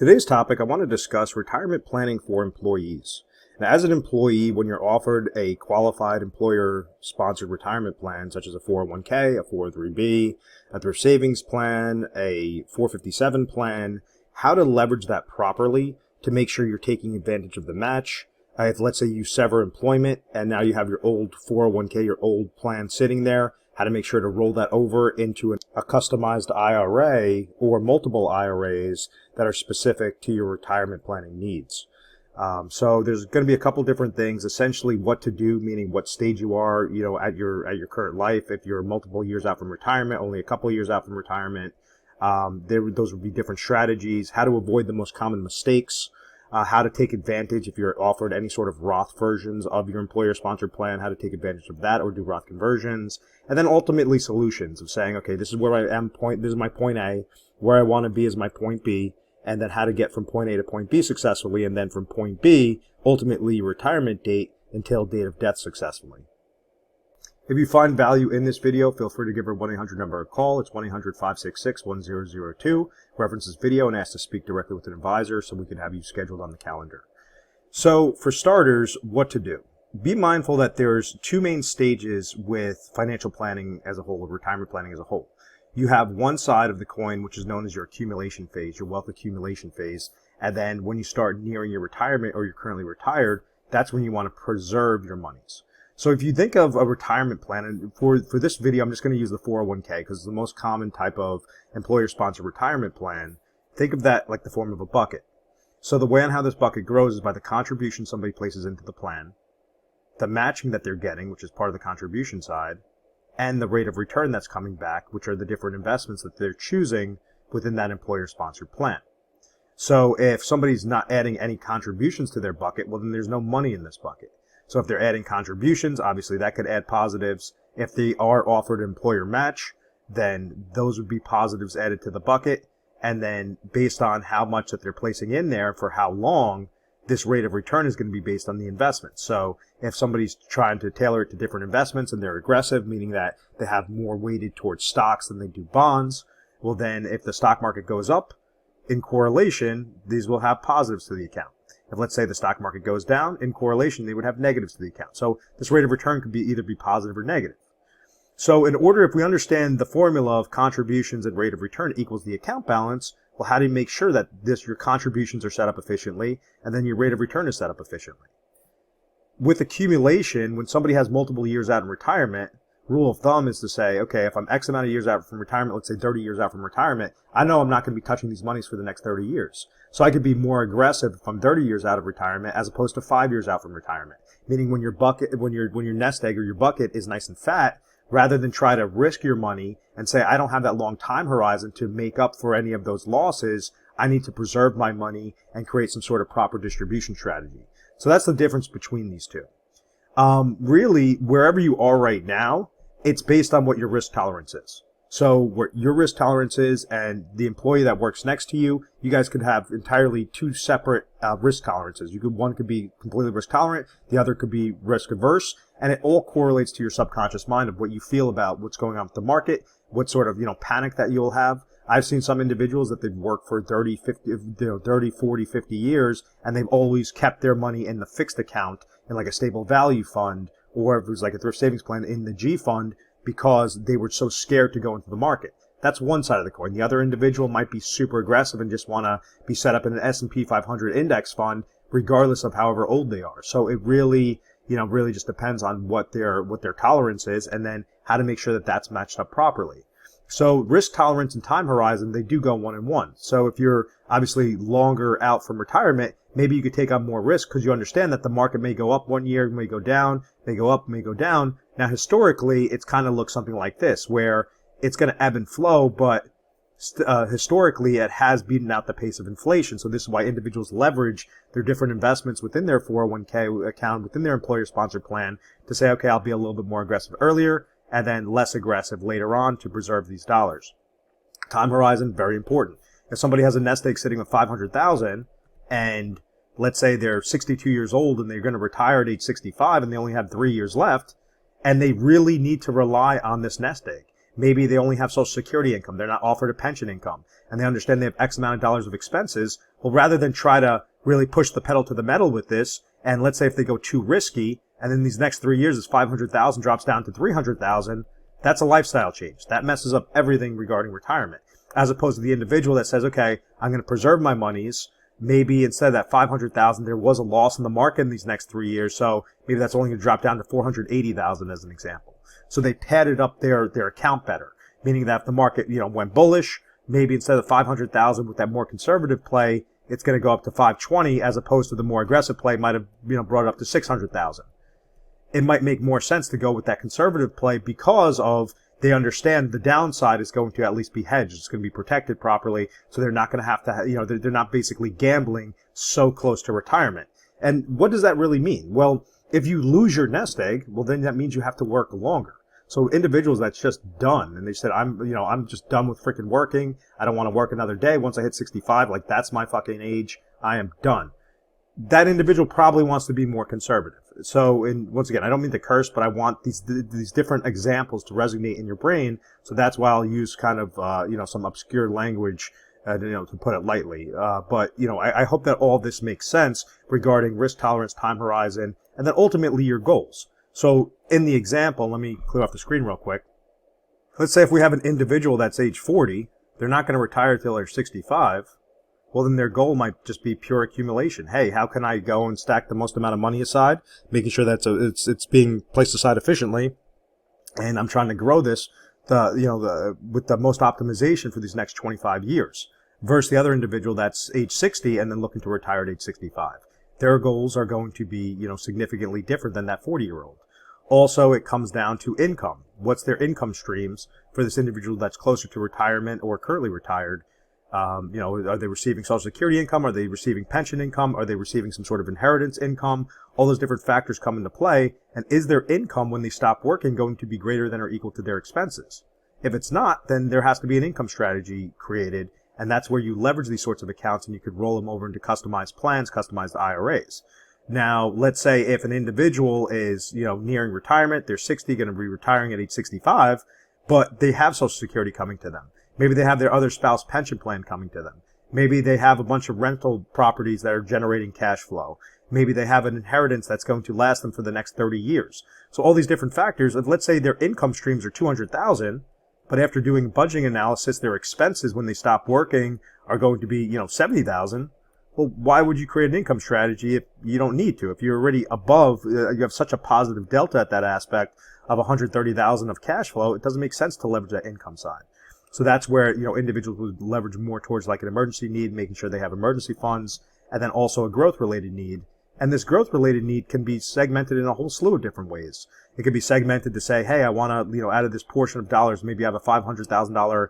Today's topic, I want to discuss retirement planning for employees. Now, as an employee, when you're offered a qualified employer-sponsored retirement plan, such as a 401k, a 403b, a thrift savings plan, a 457 plan, how to leverage that properly to make sure you're taking advantage of the match. If, let's say, you sever employment and now you have your old 401k, your old plan sitting there, how to make sure to roll that over into a customized IRA or multiple IRAs that are specific to your retirement planning needs. So there's going to be a couple different things. Essentially, what to do, meaning what stage you are, at your current life. If you're multiple years out from retirement, only a couple years out from retirement, those would be different strategies. How to avoid the most common mistakes. How to take advantage if you're offered any sort of Roth versions of your employer-sponsored plan, how to take advantage of that or do Roth conversions. And then ultimately solutions of saying, okay, this is where I am, this is my point A, where I want to be is my point B, and then how to get from point A to point B successfully, and then from point B, ultimately your retirement date until date of death successfully. If you find value in this video, feel free to give our 1-800 number a call. It's 1-800-566-1002. Reference this video and ask to speak directly with an advisor so we can have you scheduled on the calendar. So for starters, what to do? Be mindful that there's two main stages with financial planning as a whole, or retirement planning as a whole. You have one side of the coin, which is known as your accumulation phase, your wealth accumulation phase. And then when you start nearing your retirement or you're currently retired, that's when you want to preserve your monies. So if you think of a retirement plan, and for this video, I'm just going to use the 401k because it's the most common type of employer-sponsored retirement plan. Think of that like the form of a bucket. So the way on how this bucket grows is by the contribution somebody places into the plan, the matching that they're getting, which is part of the contribution side, and the rate of return that's coming back, which are the different investments that they're choosing within that employer-sponsored plan. So if somebody's not adding any contributions to their bucket, well, then there's no money in this bucket. So if they're adding contributions, obviously that could add positives. If they are offered an employer match, then those would be positives added to the bucket. And then based on how much that they're placing in there for how long, this rate of return is going to be based on the investment. So if somebody's trying to tailor it to different investments and they're aggressive, meaning that they have more weighted towards stocks than they do bonds, well then if the stock market goes up in correlation, these will have positives to the account. If let's say the stock market goes down, in correlation, they would have negatives to the account. So this rate of return could be either be positive or negative. So in order, if we understand the formula of contributions and rate of return equals the account balance, well, how do you make sure that your contributions are set up efficiently and then your rate of return is set up efficiently? With accumulation, when somebody has multiple years out in retirement, rule of thumb is to say, okay, if I'm X amount of years out from retirement, let's say 30 years out from retirement, I know I'm not going to be touching these monies for the next 30 years. So I could be more aggressive if I'm 30 years out of retirement as opposed to 5 years out from retirement. Meaning when your nest egg or your bucket is nice and fat, rather than try to risk your money and say, I don't have that long time horizon to make up for any of those losses, I need to preserve my money and create some sort of proper distribution strategy. So that's the difference between these two. Really, wherever you are right now, it's based on what your risk tolerance is. So what your risk tolerance is and the employee that works next to you, you guys could have entirely two separate risk tolerances. One could be completely risk tolerant, the other could be risk averse, and it all correlates to your subconscious mind of what you feel about what's going on with the market, what sort of panic that you'll have. I've seen some individuals that they've worked for 30, 40, 50 years, and they've always kept their money in the fixed account in like a stable value fund, or if it was like a thrift savings plan in the G fund, because they were so scared to go into the market. That's one side of the coin. The other individual might be super aggressive and just want to be set up in an S&P 500 index fund, regardless of however old they are. So it really, really just depends on what their tolerance is, and then how to make sure that that's matched up properly. So risk tolerance and time horizon, they do go one and one. So if you're obviously longer out from retirement, maybe you could take on more risk because you understand that the market may go up one year, may go down, may go up, may go down. Now, historically, it's kind of looks something like this, where it's going to ebb and flow, but historically, it has beaten out the pace of inflation. So this is why individuals leverage their different investments within their 401k account, within their employer-sponsored plan, to say, okay, I'll be a little bit more aggressive earlier, and then less aggressive later on to preserve these dollars. Time horizon, very important. If somebody has a nest egg sitting with $500,000, and let's say they're 62 years old and they're going to retire at age 65 and they only have 3 years left, and they really need to rely on this nest egg, Maybe they only have Social Security income. They're not offered a pension income. And they understand they have X amount of dollars of expenses. Well, rather than try to really push the pedal to the metal with this, and let's say if they go too risky, and then these next 3 years is 500,000 drops down to 300,000, that's a lifestyle change. That messes up everything regarding retirement. As opposed to the individual that says, okay, I'm going to preserve my monies. Maybe instead of that 500,000, there was a loss in the market in these next 3 years. So maybe that's only going to drop down to 480,000 as an example. So they padded up their account better, meaning that if the market, went bullish, maybe instead of 500,000 with that more conservative play, it's going to go up to 520, as opposed to the more aggressive play might have, brought it up to 600,000. It might make more sense to go with that conservative play because of they understand the downside is going to at least be hedged. It's going to be protected properly. So they're not going to have to, they're not basically gambling so close to retirement. And what does that really mean? Well, if you lose your nest egg, well, then that means you have to work longer. So individuals that's just done, and they said, I'm just done with freaking working. I don't want to work another day. Once I hit 65, like that's my fucking age. I am done. That individual probably wants to be more conservative. So, once again, I don't mean to curse, but I want these different examples to resonate in your brain. So that's why I'll use kind of, some obscure language, to put it lightly. But I hope that all this makes sense regarding risk tolerance, time horizon, and then ultimately your goals. So in the example, let me clear off the screen real quick. Let's say if we have an individual that's age 40, they're not going to retire till they're 65. Well, then their goal might just be pure accumulation. Hey, how can I go and stack the most amount of money aside, making sure that it's being placed aside efficiently, and I'm trying to grow this with the most optimization for these next 25 years. Versus the other individual that's age 60 and then looking to retire at age 65. Their goals are going to be significantly different than that 40-year-old. Also, it comes down to income. What's their income streams for this individual that's closer to retirement or currently retired? Are they receiving Social Security income? Are they receiving pension income? Are they receiving some sort of inheritance income? All those different factors come into play. And is their income when they stop working going to be greater than or equal to their expenses? If it's not, then there has to be an income strategy created. And that's where you leverage these sorts of accounts and you could roll them over into customized plans, customized IRAs. Now, let's say if an individual is, nearing retirement, they're 60, going to be retiring at age 65, but they have Social Security coming to them. Maybe they have their other spouse pension plan coming to them. Maybe they have a bunch of rental properties that are generating cash flow. Maybe they have an inheritance that's going to last them for the next 30 years. So all these different factors, let's say their income streams are 200,000, but after doing budgeting analysis, their expenses when they stop working are going to be, 70,000. Well, why would you create an income strategy if you don't need to? If you're already above, you have such a positive delta at that aspect of 130,000 of cash flow, it doesn't make sense to leverage that income side. So that's where, individuals would leverage more towards like an emergency need, making sure they have emergency funds, and then also a growth-related need. And this growth-related need can be segmented in a whole slew of different ways. It could be segmented to say, hey, I want to, out of this portion of dollars, maybe I have a $500,000,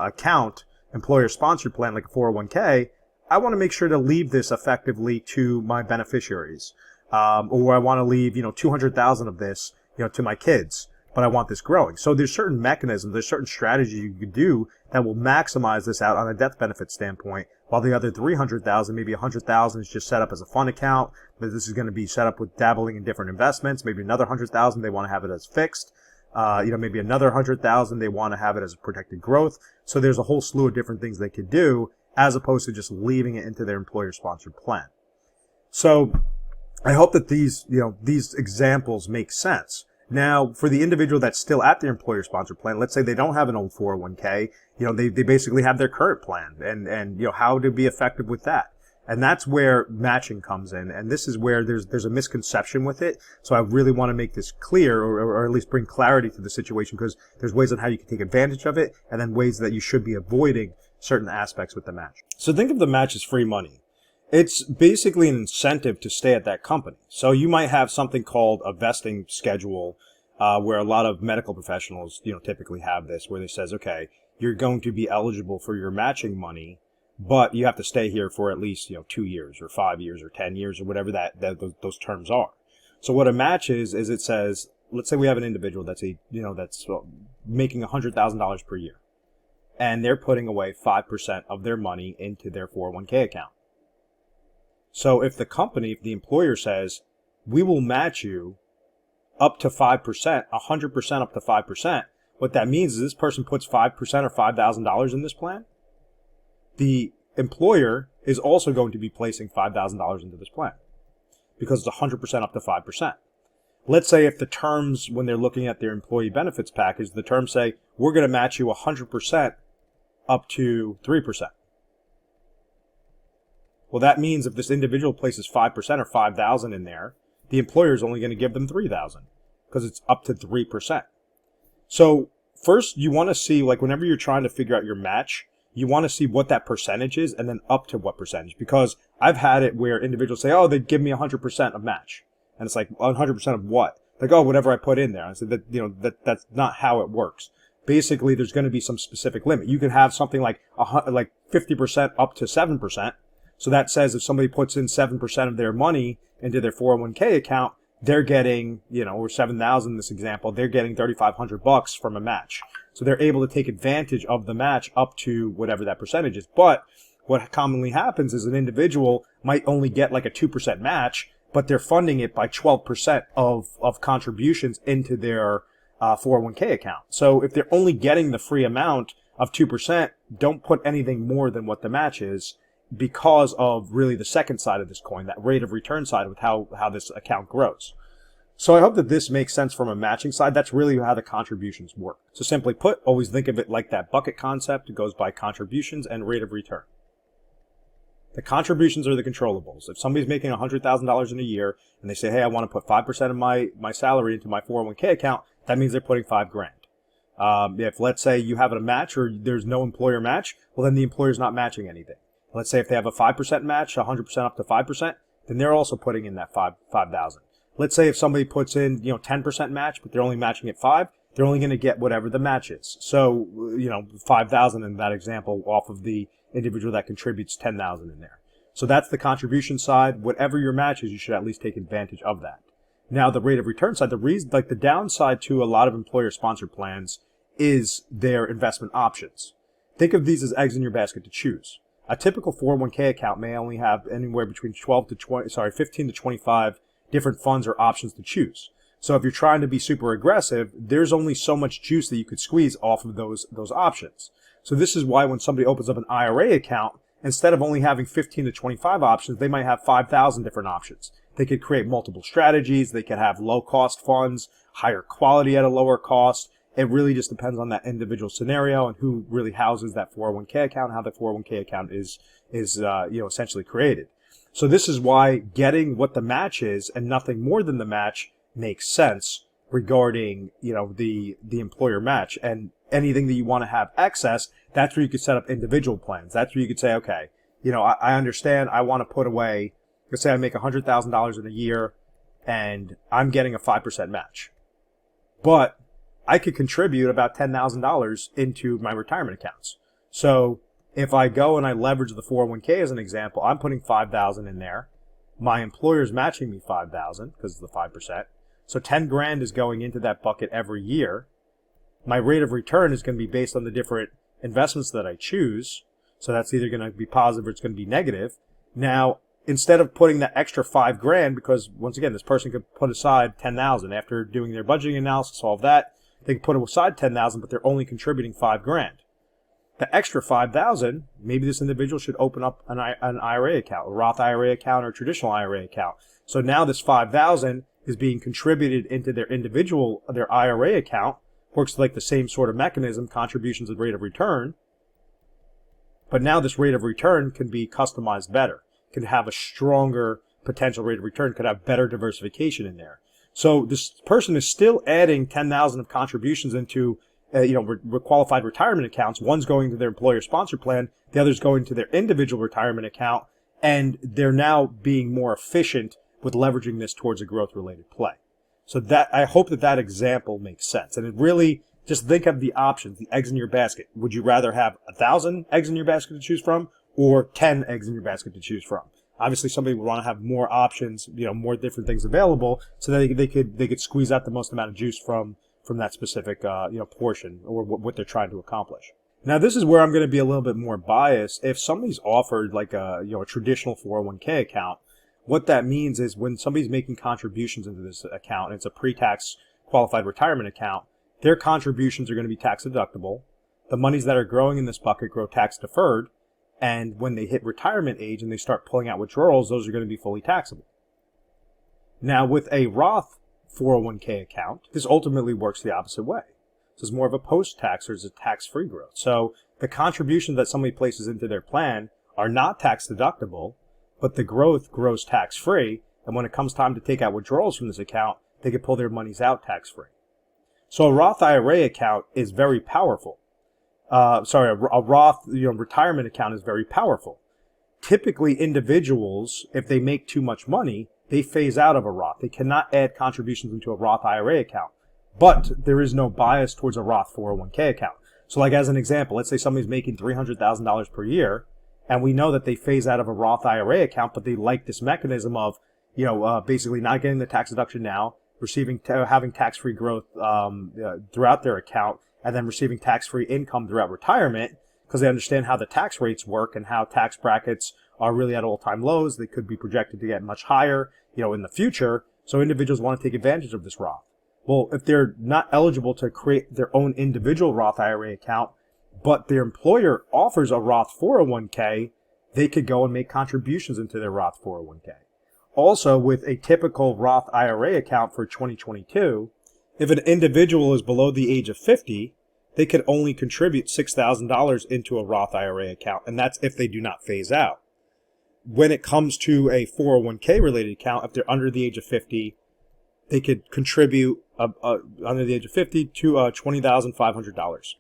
account, employer-sponsored plan like a 401k. I want to make sure to leave this effectively to my beneficiaries. Or I want to leave, 200,000 of this, to my kids. But I want this growing. So there's certain mechanisms, there's certain strategies you could do that will maximize this out on a death benefit standpoint, while the other 300,000, maybe 100,000 is just set up as a fund account, but this is going to be set up with dabbling in different investments. Maybe another 100,000, they want to have it as fixed. Maybe another 100,000, they want to have it as protected growth. So there's a whole slew of different things they could do as opposed to just leaving it into their employer-sponsored plan. So I hope that these examples make sense. Now, for the individual that's still at their employer-sponsored plan, let's say they don't have an old 401k, they basically have their current plan, and how to be effective with that. And that's where matching comes in, and this is where there's a misconception with it. So I really want to make this clear, or at least bring clarity to the situation, because there's ways on how you can take advantage of it, and then ways that you should be avoiding certain aspects with the match. So think of the match as free money. It's basically an incentive to stay at that company. So you might have something called a vesting schedule, where a lot of medical professionals, typically have this, where they says, okay, you're going to be eligible for your matching money, but you have to stay here for at least, 2 years or 5 years or 10 years or whatever those terms are. So what a match is it says, let's say we have an individual that's making $100,000 per year, and they're putting away 5% of their money into their 401k account. So if the employer says, we will match you up to 5%, 100% up to 5%, What that means is this person puts 5% or $5,000 in this plan. The employer is also going to be placing $5,000 into this plan because it's 100% up to 5%. Let's say if the terms, when they're looking at their employee benefits package, the terms say, we're going to match you 100% up to 3%. Well, that means if this individual places 5% or $5,000 in there, the employer is only going to give them $3,000 because it's up to 3%. So first you want to see, like whenever you're trying to figure out your match, you want to see what that percentage is and then up to what percentage. Because I've had it where individuals say, oh, they'd give me 100% of match. And it's like, 100% of what? Like, oh, whatever I put in there. I said that, that's not how it works. Basically, there's going to be some specific limit. You could have something like 50% up to 7%. So that says if somebody puts in 7% of their money into their 401k account, they're getting, or 7,000 in this example, they're getting $3,500 from a match. So they're able to take advantage of the match up to whatever that percentage is. But what commonly happens is an individual might only get like a 2% match, but they're funding it by 12% of contributions into their 401k account. So if they're only getting the free amount of 2%, don't put anything more than what the match is, because of really the second side of this coin, that rate of return side of how this account grows. So I hope that this makes sense from a matching side. That's really how the contributions work. So simply put, always think of it like that bucket concept. It goes by contributions and rate of return. The contributions are the controllables. If somebody's making $100,000 in a year and they say, hey, I want to put 5% of my salary into my 401k account, that means they're putting $5,000. If let's say you have a match or there's no employer match, well, then the employer's not matching anything. Let's say if they have a 5% match, 100% up to 5%, then they're also putting in that 5,000. Let's say if somebody puts in, 10% match, but they're only matching at 5, they're only going to get whatever the match is. So, 5,000 in that example off of the individual that contributes 10,000 in there. So that's the contribution side. Whatever your match is, you should at least take advantage of that. Now, the rate of return side, the downside to a lot of employer-sponsored plans is their investment options. Think of these as eggs in your basket to choose. A typical 401k account may only have anywhere between 15 to 25 different funds or options to choose. So if you're trying to be super aggressive, there's only so much juice that you could squeeze off of those options. So this is why when somebody opens up an IRA account, instead of only having 15 to 25 options, they might have 5,000 different options. They could create multiple strategies. They could have low-cost funds, higher quality at a lower cost. It really just depends on that individual scenario and who really houses that 401k account, how the 401k account is essentially created. So this is why getting what the match is and nothing more than the match makes sense regarding, the employer match. And anything that you want to have excess, that's where you could set up individual plans. That's where you could say, okay, I understand I want to put away, let's say I make $100,000 in a year and I'm getting a 5% match. But I could contribute about $10,000 into my retirement accounts. So if I go and I leverage the 401k as an example, I'm putting $5,000 in there. My employer's matching me $5,000 because of the 5%. So $10,000 is going into that bucket every year. My rate of return is going to be based on the different investments that I choose. So that's either going to be positive or it's going to be negative. Now, instead of putting that extra $5,000, because once again, this person could put aside $10,000 after doing their budgeting analysis, all of that. They can put aside $10,000, but they're only contributing $5,000. The extra $5,000, maybe this individual should open up an IRA account, a Roth IRA account, or a traditional IRA account. So now this $5,000 is being contributed into their IRA account. Works like the same sort of mechanism, contributions and rate of return. But now this rate of return can be customized better, can have a stronger potential rate of return, could have better diversification in there. So this person is still adding 10,000 of contributions into, qualified retirement accounts. One's going to their employer-sponsored plan, the other's going to their individual retirement account, and they're now being more efficient with leveraging this towards a growth-related play. So that I hope that example makes sense. And it really, just think of the options, the eggs in your basket. Would you rather have 1,000 eggs in your basket to choose from, or 10 eggs in your basket to choose from? Obviously, somebody would want to have more options, more different things available, so that they could squeeze out the most amount of juice from that specific portion or what they're trying to accomplish. Now, this is where I'm going to be a little bit more biased. If somebody's offered like a traditional 401k account, what that means is when somebody's making contributions into this account, it's a pre-tax qualified retirement account, their contributions are going to be tax deductible. The monies that are growing in this bucket grow tax deferred. And when they hit retirement age and they start pulling out withdrawals, those are going to be fully taxable. Now, with a Roth 401k account, this ultimately works the opposite way. This is more of a post-tax or is a tax-free growth. So the contributions that somebody places into their plan are not tax deductible, but the growth grows tax-free. And when it comes time to take out withdrawals from this account, they can pull their monies out tax-free. So a Roth IRA account is very powerful. A Roth retirement account is very powerful. Typically, individuals, if they make too much money, they phase out of a Roth. They cannot add contributions into a Roth IRA account. But there is no bias towards a Roth 401k account. So like as an example, let's say somebody's making $300,000 per year, and we know that they phase out of a Roth IRA account, but they like this mechanism of, basically not getting the tax deduction now, having tax-free growth throughout their account, and then receiving tax-free income throughout retirement, because they understand how the tax rates work and how tax brackets are really at all-time lows. They could be projected to get much higher, in the future. So individuals want to take advantage of this Roth. Well, if they're not eligible to create their own individual Roth IRA account, but their employer offers a Roth 401k, they could go and make contributions into their Roth 401k. Also, with a typical Roth IRA account for 2022, if an individual is below the age of 50, they could only contribute $6,000 into a Roth IRA account, and that's if they do not phase out. When it comes to a 401k related account, if they're under the age of 50, they could contribute under the age of 50 to $20,500.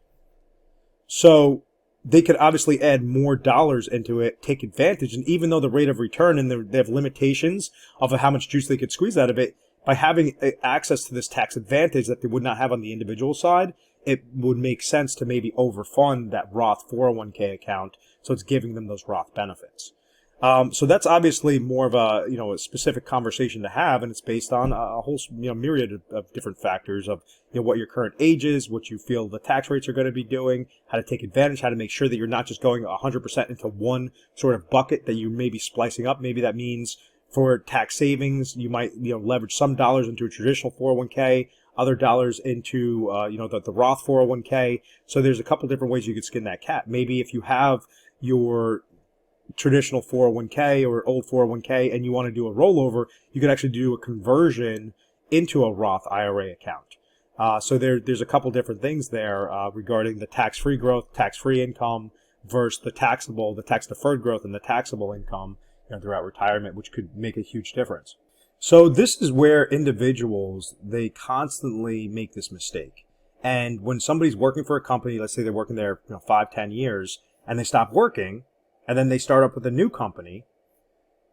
So they could obviously add more dollars into it, take advantage, and even though the rate of return and they have limitations of how much juice they could squeeze out of it, by having access to this tax advantage that they would not have on the individual side, it would make sense to maybe overfund that Roth 401k account, so it's giving them those Roth benefits. So that's obviously more of a specific conversation to have, and it's based on a whole myriad of different factors of what your current age is, what you feel the tax rates are going to be doing, how to take advantage, how to make sure that you're not just going 100% into one sort of bucket that you may be splicing up. Maybe that means for tax savings, you might leverage some dollars into a traditional 401k, other dollars into the Roth 401k. So there's a couple different ways you could skin that cat. Maybe if you have your traditional 401k or old 401k and you want to do a rollover, you could actually do a conversion into a Roth IRA account. So there's a couple different things there regarding the tax-free growth, tax-free income versus the tax-deferred growth and the taxable income throughout retirement, which could make a huge difference. So this is where individuals, they constantly make this mistake. And when somebody's working for a company, let's say they're working there 5-10 years, and they stop working, and then they start up with a new company,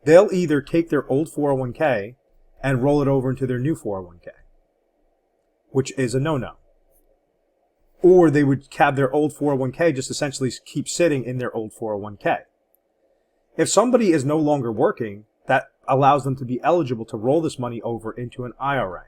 they'll either take their old 401k and roll it over into their new 401k, which is a no-no. Or they would have their old 401k just essentially keep sitting in their old 401k. If somebody is no longer working, that allows them to be eligible to roll this money over into an IRA.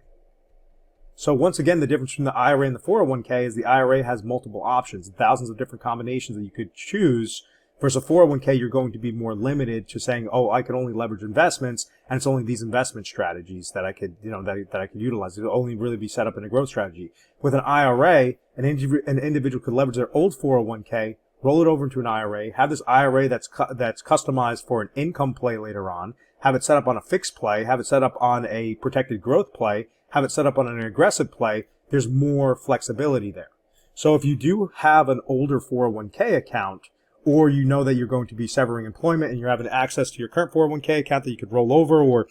So once again, the difference between the IRA and the 401k is the IRA has multiple options, thousands of different combinations that you could choose. Versus a 401k, you're going to be more limited to saying, oh, I can only leverage investments, and it's only these investment strategies that I could, that I could utilize. It'll only really be set up in a growth strategy. With an IRA, an individual could leverage their old 401k, roll it over into an IRA, have this IRA that's customized for an income play later on, have it set up on a fixed play, have it set up on a protected growth play, have it set up on an aggressive play. There's more flexibility there. So if you do have an older 401k account, or you know that you're going to be severing employment and you're having access to your current 401k account that you could roll over, or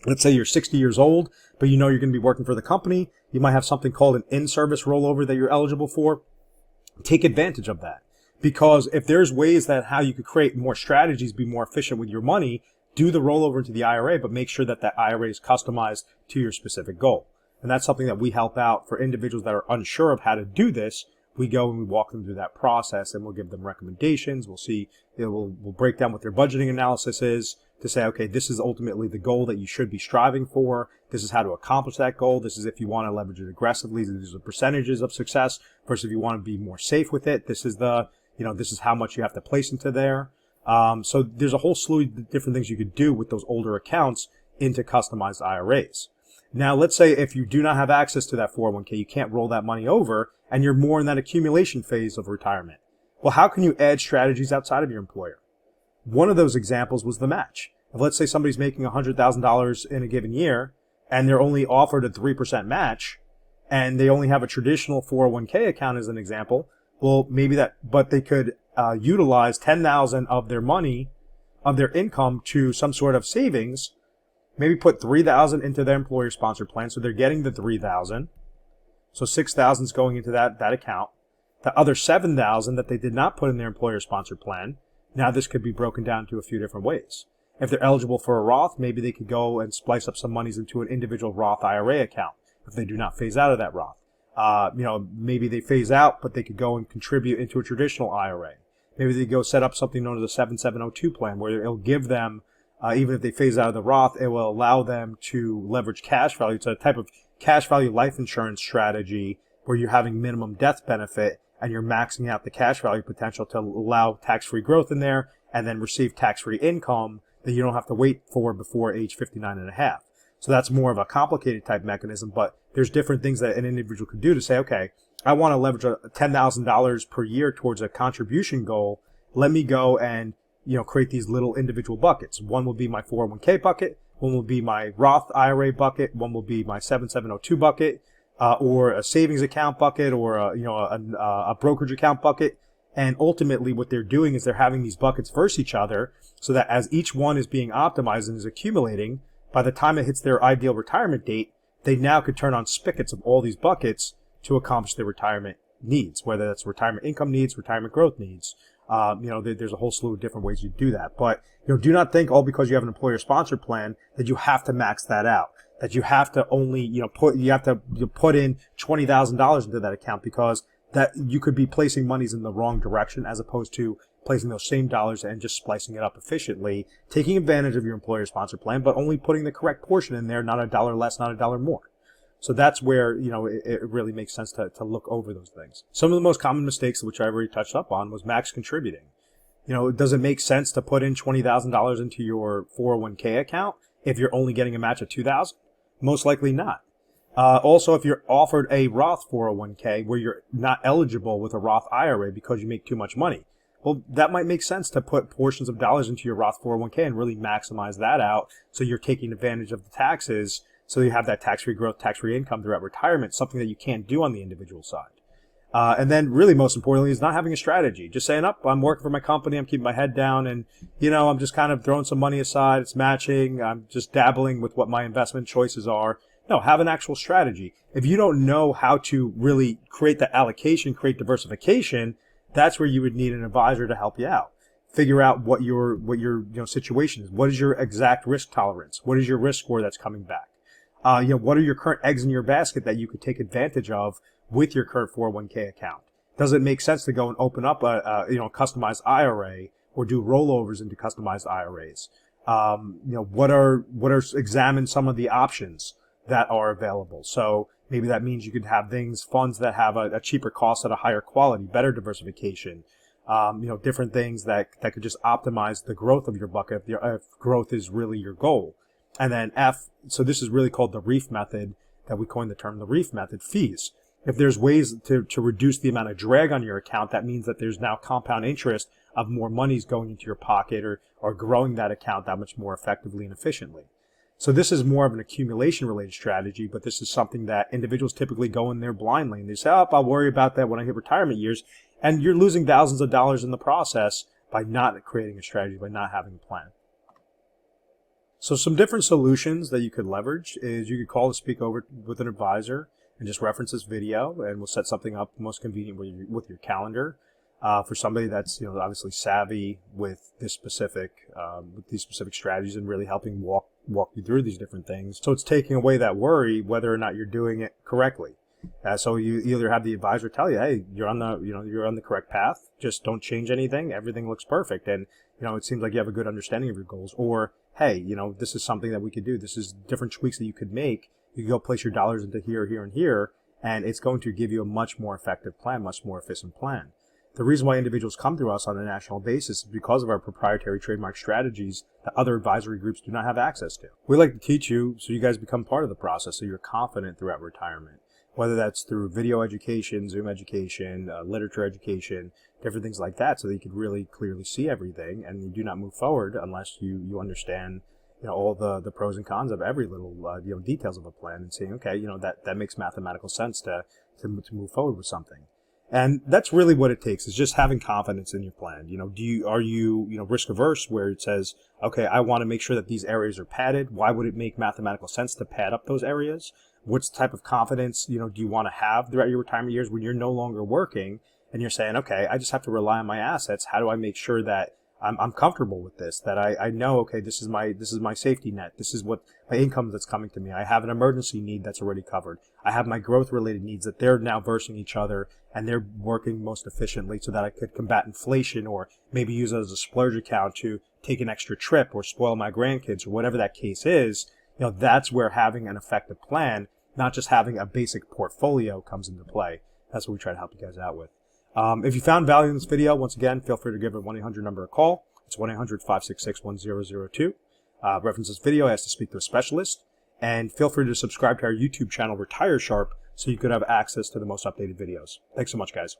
let's say you're 60 years old, but you know you're going to be working for the company, you might have something called an in-service rollover that you're eligible for. Take advantage of that. Because if there's ways that how you could create more strategies, be more efficient with your money, do the rollover into the IRA, but make sure that that IRA is customized to your specific goal. And that's something that we help out for individuals that are unsure of how to do this. We go and we walk them through that process, and we'll give them recommendations. We'll see, we'll break down what their budgeting analysis is to say, okay, this is ultimately the goal that you should be striving for. This is how to accomplish that goal. This is if you want to leverage it aggressively. These are the percentages of success versus if you want to be more safe with it. This is this is how much you have to place into there. So there's a whole slew of different things you could do with those older accounts into customized IRAs. Now, let's say if you do not have access to that 401k, you can't roll that money over, and you're more in that accumulation phase of retirement. Well, how can you add strategies outside of your employer? One of those examples was the match. If let's say somebody's making $100,000 in a given year, and they're only offered a 3% match, and they only have a traditional 401k account as an example, well, maybe that, but they could utilize 10,000 of their money, of their income to some sort of savings, maybe put 3,000 into their employer sponsored plan. So they're getting the 3,000. So 6,000 is going into that account. The other 7,000 that they did not put in their employer sponsored plan, now this could be broken down to a few different ways. If they're eligible for a Roth, maybe they could go and splice up some monies into an individual Roth IRA account if they do not phase out of that Roth. Maybe they phase out, but they could go and contribute into a traditional IRA. Maybe they go set up something known as a 7702 plan where it'll give them, even if they phase out of the Roth, it will allow them to leverage cash value. It's a type of cash value life insurance strategy where you're having minimum death benefit and you're maxing out the cash value potential to allow tax-free growth in there and then receive tax-free income that you don't have to wait for before age 59 and a half. So that's more of a complicated type mechanism, but there's different things that an individual could do to say, okay, I want to leverage $10,000 per year towards a contribution goal. Let me go and, create these little individual buckets. One will be my 401k bucket. One will be my Roth IRA bucket. One will be my 7702 bucket, or a savings account bucket, or a brokerage account bucket. And ultimately what they're doing is they're having these buckets versus each other so that as each one is being optimized and is accumulating, by the time it hits their ideal retirement date, they now could turn on spigots of all these buckets to accomplish their retirement needs, whether that's retirement income needs, retirement growth needs. There's a whole slew of different ways you do that. But, do not think all because you have an employer sponsored plan that you have to max that out, that you have to only, put in $20,000 into that account, because that you could be placing monies in the wrong direction as opposed to placing those same dollars and just splicing it up efficiently, taking advantage of your employer sponsored plan, but only putting the correct portion in there, not a dollar less, not a dollar more. So that's where, it really makes sense to look over those things. Some of the most common mistakes, which I already touched up on, was max contributing. Does it make sense to put in $20,000 into your 401k account if you're only getting a match of $2,000? Most likely not. Also, if you're offered a Roth 401k where you're not eligible with a Roth IRA because you make too much money, well, that might make sense to put portions of dollars into your Roth 401k and really maximize that out so you're taking advantage of the taxes, so you have that tax-free growth, tax-free income throughout retirement, something that you can't do on the individual side. And then really most importantly is not having a strategy. Just saying, I'm working for my company, I'm keeping my head down, and, I'm just kind of throwing some money aside, it's matching, I'm just dabbling with what my investment choices are. No, have an actual strategy. If you don't know how to really create the allocation, create diversification, that's where you would need an advisor to help you out. Figure out what your situation is. What is your exact risk tolerance? What is your risk score that's coming back? What are your current eggs in your basket that you could take advantage of with your current 401k account? Does it make sense to go and open up a customized IRA or do rollovers into customized IRAs? Examine some of the options that are available. So maybe that means you could have funds that have a cheaper cost at a higher quality, better diversification, different things that could just optimize the growth of your bucket if growth is really your goal. And then so this is really called the REEF method, that we coined the term the REEF method, fees. If there's ways to reduce the amount of drag on your account, that means that there's now compound interest of more monies going into your pocket or growing that account that much more effectively and efficiently. So this is more of an accumulation related strategy, but this is something that individuals typically go in there blindly and they say, I'll worry about that when I hit retirement years. And you're losing thousands of dollars in the process by not creating a strategy, by not having a plan. So some different solutions that you could leverage is you could call to speak over with an advisor and just reference this video, and we'll set something up most convenient with your calendar. For somebody that's obviously savvy with these specific strategies and really helping walk you through these different things. So it's taking away that worry whether or not you're doing it correctly. So you either have the advisor tell you, hey, you're on the correct path. Just don't change anything. Everything looks perfect, and it seems like you have a good understanding of your goals. Or hey, this is something that we could do. This is different tweaks that you could make. You can go place your dollars into here, here, and here, and it's going to give you a much more effective plan, much more efficient plan. The reason why individuals come through us on a national basis is because of our proprietary trademark strategies that other advisory groups do not have access to. We like to teach you so you guys become part of the process, so you're confident throughout retirement, whether that's through video education, Zoom education, literature education, different things like that, so that you could really clearly see everything and you do not move forward unless you understand all the pros and cons of every little details of a plan, and saying, okay, that makes mathematical sense to move forward with something. And that's really what it takes, is just having confidence in your plan. Are you risk averse, where it says, okay, I want to make sure that these areas are padded. Why would it make mathematical sense to pad up those areas? What type of confidence, do you want to have throughout your retirement years when you're no longer working and you're saying, okay, I just have to rely on my assets. How do I make sure that I'm comfortable with this, that I know, okay, this is my safety net. This is what my income that's coming to me. I have an emergency need that's already covered. I have my growth related needs that they're now versing each other and they're working most efficiently, so that I could combat inflation, or maybe use it as a splurge account to take an extra trip or spoil my grandkids, or whatever that case is. That's where having an effective plan, not just having a basic portfolio, comes into play. That's what we try to help you guys out with. If you found value in this video, once again, feel free to give a 1-800 number a call. It's 1-800-566-1002. Reference this video, ask to speak to a specialist. And feel free to subscribe to our YouTube channel, Retire Sharp, so you could have access to the most updated videos. Thanks so much, guys.